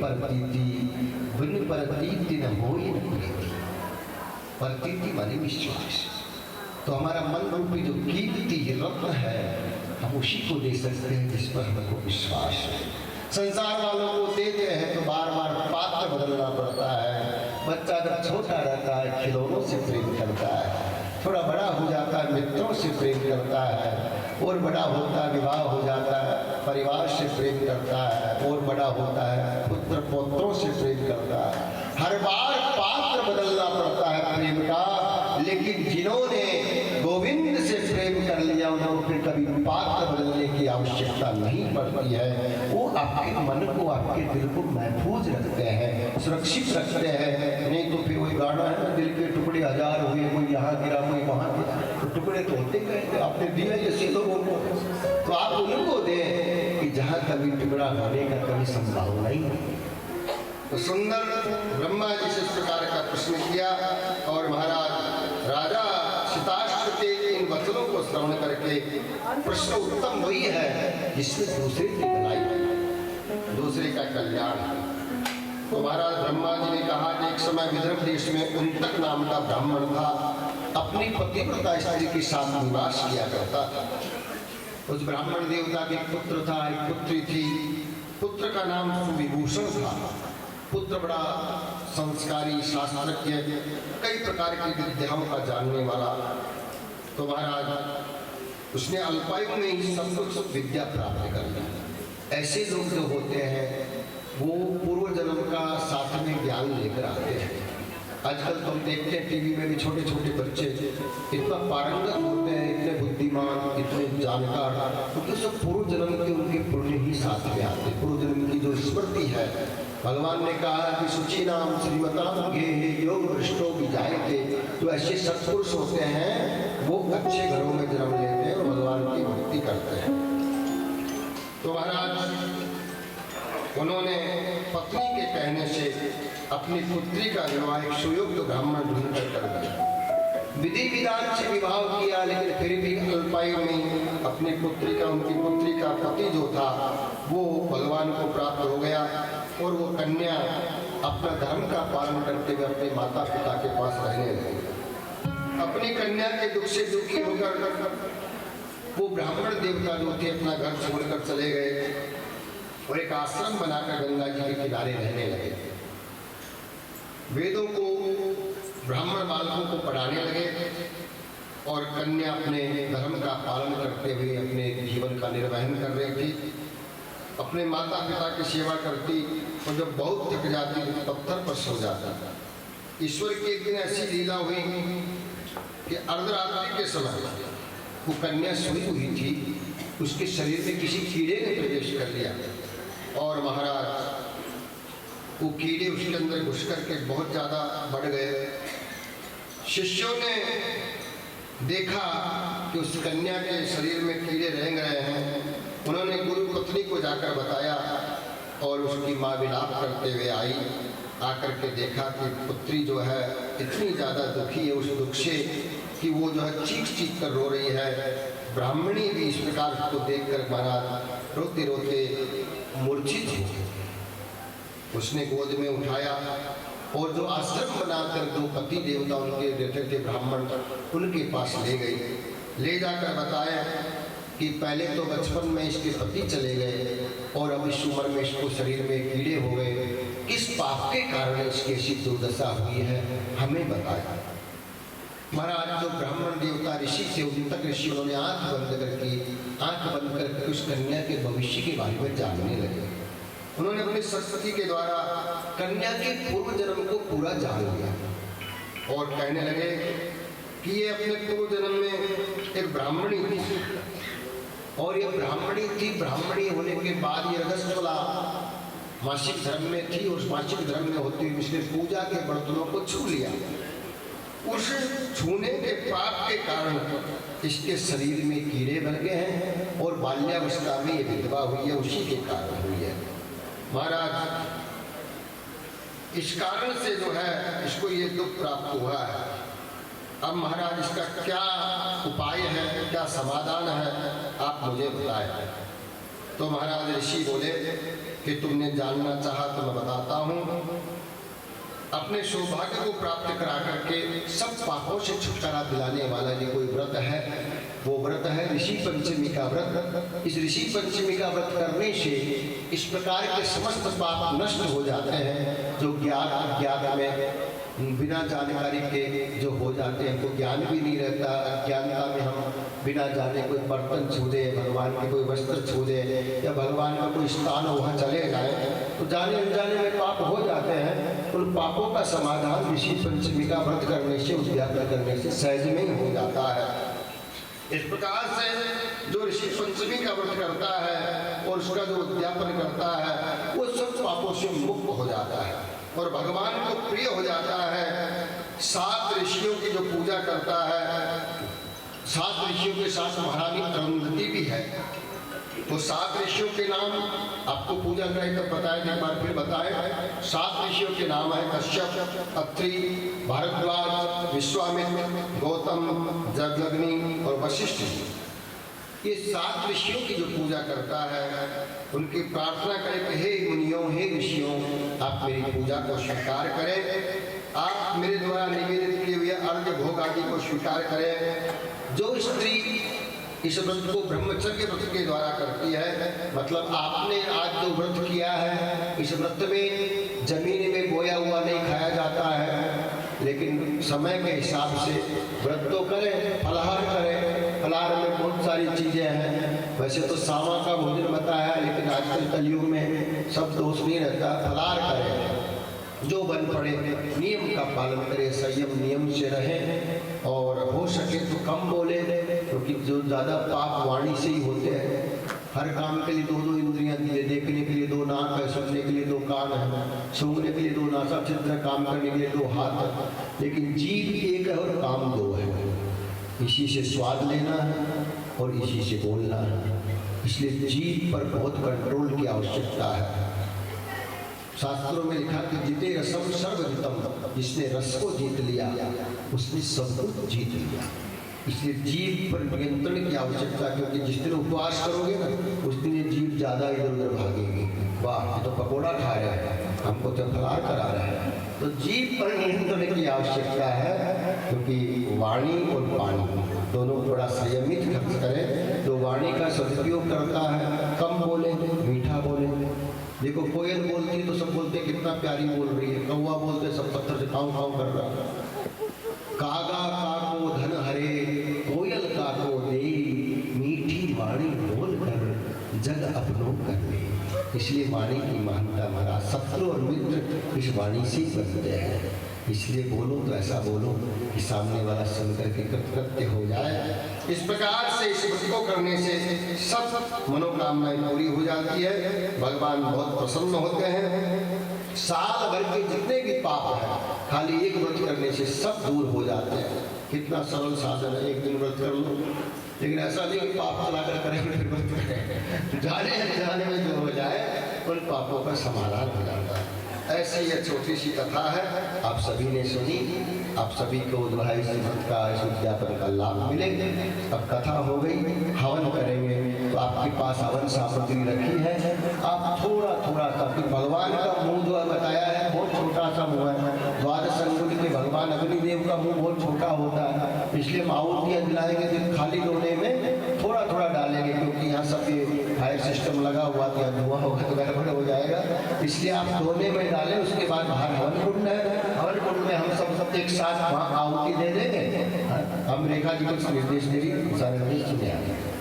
परतीति बिन परतीति न होई न प्रीति। परतीति माने विश्वास। तो हमारा मन रूपी जो कीर्ति रत्न है हम उसी को दे सकते हैं जिस पर हमको विश्वास है। संसार वालों को देते हैं तो बार बार पात्र बदलना पड़ता है। बच्चा जब छोटा रहता है खिलौनों से प्रेम करता है, थोड़ा बड़ा हो जाता है मित्रों से प्रेम करता है, और बड़ा होता है विवाह हो जाता है परिवार से प्रेम करता है, और बड़ा होता है पुत्र पौत्रों से प्रेम करता है। हर बार पात्र बदलना पड़ता है प्रेम का, लेकिन जिन्होंने गोविंद से प्रेम कर लिया उन्हें फिर कभी पात्र बदलने की आवश्यकता नहीं पड़ती है। वो आपके मन को आपके दिल को महफूज रखते हैं, सुरक्षित रखते हैं। नहीं तो फिर वही गाना है ना, दिल के टुकड़े हजार हुए, कोई यहाँ गिरा कोई वहाँ गिरा, तो टुकड़े तो होते गए। आपने दिए जैसे लोगों को, तो आप उनको दें कि जहाँ कभी टुकड़ा होने का कभी संभावना ही नहीं। तो सुंदर ब्रह्मा जी से इस प्रकार का प्रश्न किया, और महाराज राजा शिताश्व के इन वचनों को श्रवण करके प्रश्न उत्तम वही है जिसमें दूसरे की भलाई, दूसरे का कल्याण है। तो महाराज ब्रह्मा जी ने कहा कि एक समय विदर्भ देश में उंतक नाम का ब्राह्मण था, अपनी पतिव्रता स्त्री के साथ निवास किया करता था। उस ब्राह्मण देवता के पुत्र था, एक पुत्री थी। पुत्र का नाम सुविभूषण था। पुत्र बड़ा संस्कारी शास्त्रज्ञ, कई प्रकार की विद्याओं का जानने वाला। तो महाराज उसने अल्पायु में ही सब कुछ विद्या प्राप्त कर ली। ऐसे लोग जो होते हैं वो पूर्व जन्म का साथ में ज्ञान लेकर आते हैं। आजकल तो हम देखते हैं टीवी में भी छोटे छोटे बच्चे इतना पारंगत होते हैं, इतने बुद्धिमान, इतने जानकार, क्योंकि सब पूर्व जन्म के उनके पुण्य ही साथ में आते हैं। पूर्व जन्म की जो स्मृति है, भगवान ने कहा कि शुचि नाम श्रीमताम घे योग वृष्टो भी जाएंगे। तो ऐसे सत्पुरुष होते हैं वो अच्छे घरों में जन्म लेते हैं और भगवान की भक्ति करते हैं। तो महाराज उन्होंने पत्नी के कहने से अपनी पुत्री का विवाह एक सुयोग्य ब्राह्मण ढूंढकर कर दिया। विधि विधान से विवाह किया, लेकिन फिर भी अल्पायु में अपनी पुत्री का, उनकी पुत्री का पति जो था वो भगवान को प्राप्त हो गया, और वो कन्या अपना धर्म का पालन करते हुए अपने माता पिता के पास रहने लगी। अपनी कन्या के दुख से दुखी होकर वो ब्राह्मण देवता जो थे अपना घर छोड़कर चले गए और एक आश्रम बनाकर गंगा जी के किनारे रहने लगे। वेदों को ब्राह्मण बालकों को पढ़ाने लगे, और कन्या अपने धर्म का पालन करते हुए अपने जीवन का निर्वहन कर रही थी। अपने माता पिता की सेवा करती, और जब बहुत थक जाती तो पत्थर पर सो जाती। ईश्वर की एक दिन ऐसी लीला हुई कि अर्धरात्रि के समय वो कन्या सोई हुई थी, उसके शरीर में किसी कीड़े ने प्रवेश कर लिया, और महाराज वो कीड़े उसके अंदर घुस करके बहुत ज़्यादा बढ़ गए। शिष्यों ने देखा कि उस कन्या के शरीर में कीड़े रेंग रहे हैं। उन्होंने गुरु पत्नी को जाकर बताया, और उसकी माँ विलाप करते हुए आई। आकर के देखा कि पुत्री जो है इतनी ज़्यादा दुखी है उस दुख से कि वो जो है चीख चीख कर रो रही है। ब्राह्मणी भी इस प्रकार को देखकर महाराज रोते रोते मूर्छित हो गई। उसने गोद में उठाया, और जो आश्रम बनाकर जो पति देवता उनके रहते थे ब्राह्मण, उनके पास ले गई। ले जाकर बताया कि पहले तो बचपन में इसके पति चले गए, और अब इस उम्र में इसको शरीर में कीड़े हो गए। किस पाप के कारण इसकी ऐसी दुर्दशा हुई है, हमें बताया। महाराज जो ब्राह्मण देवता ऋषि थे, उन तक ऋषि उन्होंने आंख बंद करके उस कन्या के भविष्य के बारे में जानने लगे। उन्होंने अपनी सरस्वती के द्वारा कन्या के पूर्व जन्म को पूरा जान लिया, और कहने लगे कि ये अपने पूर्व जन्म में एक ब्राह्मणी थी, और ये ब्राह्मणी होने के बाद ये रजस्वला मासिक धर्म में थी, और उस मासिक धर्म में होते हुए इसने पूजा के बर्तनों को छू लिया। उस छूने के पाप के कारण इसके शरीर में कीड़े बन गए हैं, और बाल्यावस्था में ये विधवा हुई है, उसी के कारण हुई है। महाराज इस कारण से जो है इसको ये दुख प्राप्त हुआ है। अब महाराज इसका क्या उपाय है, क्या समाधान है, आप मुझे बताएं। तो महाराज ऋषि बोले कि तुमने जानना चाहा तो मैं बता अपने सौभाग्य को प्राप्त करा करके सब पापों से छुटकारा दिलाने वाला ये कोई व्रत है, वो व्रत है ऋषि पंचमी का व्रत। इस ऋषि पंचमी का व्रत करने से इस प्रकार के समस्त पाप नष्ट हो जाते हैं जो ज्ञात अज्ञात में बिना जानकारी के जो हो जाते हैं। हमको ज्ञान भी नहीं रहता, अज्ञानता में हम बिना जाने कोई बर्तन छू दे, भगवान के कोई वस्त्र छू दे या भगवान का कोई स्थान वहाँ चले जाए तो जाने अनजाने में पाप हो जाते हैं। उन पापों का समाधान ऋषि पंचमी का व्रत करने से, उद्यापन करने से सहज में ही हो जाता है। इस प्रकार से जो ऋषि पंचमी का व्रत करता है और उसका जो उद्यापन करता है वो सब पापों से मुक्त हो जाता है और भगवान को प्रिय हो जाता है। 7 ऋषियों की जो पूजा करता है, 7 ऋषियों के साथ महारानी अरुंधति भी है। तो 7 ऋषियों के नाम आपको पूजा करें तो बताएं, एक बार फिर बताएं। 7 ऋषियों के नाम है कश्यप, अत्रि, भारद्वाज, विश्वामित्र, गौतम, जमदग्नि और वशिष्ठ। ये 7 ऋषियों की जो पूजा करता है उनकी प्रार्थना करें कि हे मुनियों, हे ऋषियों, आप मेरी पूजा को स्वीकार करें, आप मेरे द्वारा निवेदित किए हुए अर्घ्य भोग आदि को स्वीकार करें। जो स्त्री इस व्रत को ब्रह्मचर्य व्रत के द्वारा करती है, मतलब आपने आज जो व्रत किया है इस व्रत में जमीन में बोया हुआ नहीं खाया जाता है, लेकिन समय के हिसाब से व्रत तो करें, फलाहार करें। फलाहार में बहुत सारी चीज़ें हैं, वैसे तो सामा का भोजन बताया है लेकिन आजकल कलयुग में सब दोष नहीं रहता। फलाहार करें, जो बन पड़े नियम का पालन करें, संयम नियम से रहें और हो सके तो कम बोले, क्योंकि जो ज़्यादा पाप वाणी से ही होते हैं। हर काम के लिए 2-2 इंद्रियां दी है, देखने के लिए 2 नाक है, सुनने के लिए 2 कान है, सूंघने के लिए 2 नासा छिद्र, काम करने के लिए 2 हाथ है, लेकिन जीव एक है और काम 2 है। इसी से स्वाद लेना है और इसी से बोलना है, इसलिए जीव पर बहुत कंट्रोल की आवश्यकता है। शास्त्रों में लिखा कि जिते रसम सर्वजितम, जिसने रस को जीत लिया उसने सब कुछ जीत लिया। इसलिए जीव पर नियंत्रण की आवश्यकता, क्योंकि जिस दिन उपवास करोगे ना उस दिन ये जीव ज़्यादा इधर उधर भागेगी। वाह, ये तो पकोड़ा खा रहा है, हमको तो फलाहार करा रहा है। तो जीव पर नियंत्रण की आवश्यकता है, क्योंकि वाणी और पानी दोनों थोड़ा संयमित खर्च करें। तो वाणी का सदुपयोग करता है, कम बोले, मीठा बोले। देखो कोयल बोलती है तो सब बोलते हैं कितना प्यारी बोल रही है, कौवा बोलते सब पत्थर से काऊ काऊ कर रहा है। कागा काको धन हरे, कोयल काको दे, मीठी वाणी बोल कर जग अपनों कर ले। इसलिए वाणी की महानता महाराज, शत्रु और मित्र इस वाणी से बनते हैं। इसलिए बोलो तो ऐसा बोलो कि सामने वाला सुनकर के कृतकृत्य हो जाए। इस प्रकार से इस व्रत को करने से सब मनोकामनाएं पूरी हो जाती है, भगवान बहुत प्रसन्न होते हैं। साल भर के जितने भी पाप हैं खाली एक व्रत करने से सब दूर हो जाते हैं। कितना सरल साधन है, एक दिन व्रत कर लो। लेकिन ऐसा नहीं कि पाप चला कर करें फिर व्रत करें, जाने में जो हो जाए उन पापों का समाधान हो जाता है। ऐसी यह छोटी सी कथा है, आप सभी ने सुनी, आप सभी को इस व्रत का, इस उद्यापन का लाभ मिलेंगे। अब कथा हो गई, हवन करेंगे तो आपके पास हवन सामग्री रखी है, आप थोड़ा थोड़ा सा, भगवान का मुंह जो है बताया है बहुत छोटा सा मुंह है। द्वादश अंगुल के भगवान अग्निदेव का मुंह बहुत छोटा होता है, इसलिए हम आहुतियाँ दिलाएंगे तो खाली लोने में थोड़ा थोड़ा डालेंगे, क्योंकि यहाँ सब ये फायर सिस्टम लगा हुआ था, धुआं होगा तो गड़बड़ हो जाएगा। इसलिए आप दोने में डालें, उसके बाद बाहर हवन कुंड है, हवन कुंड में हम सब एक साथ वहाँ आहुति दे देंगे। हम रेखा जी को निर्देश दे रही, सारे निर्देश सुने।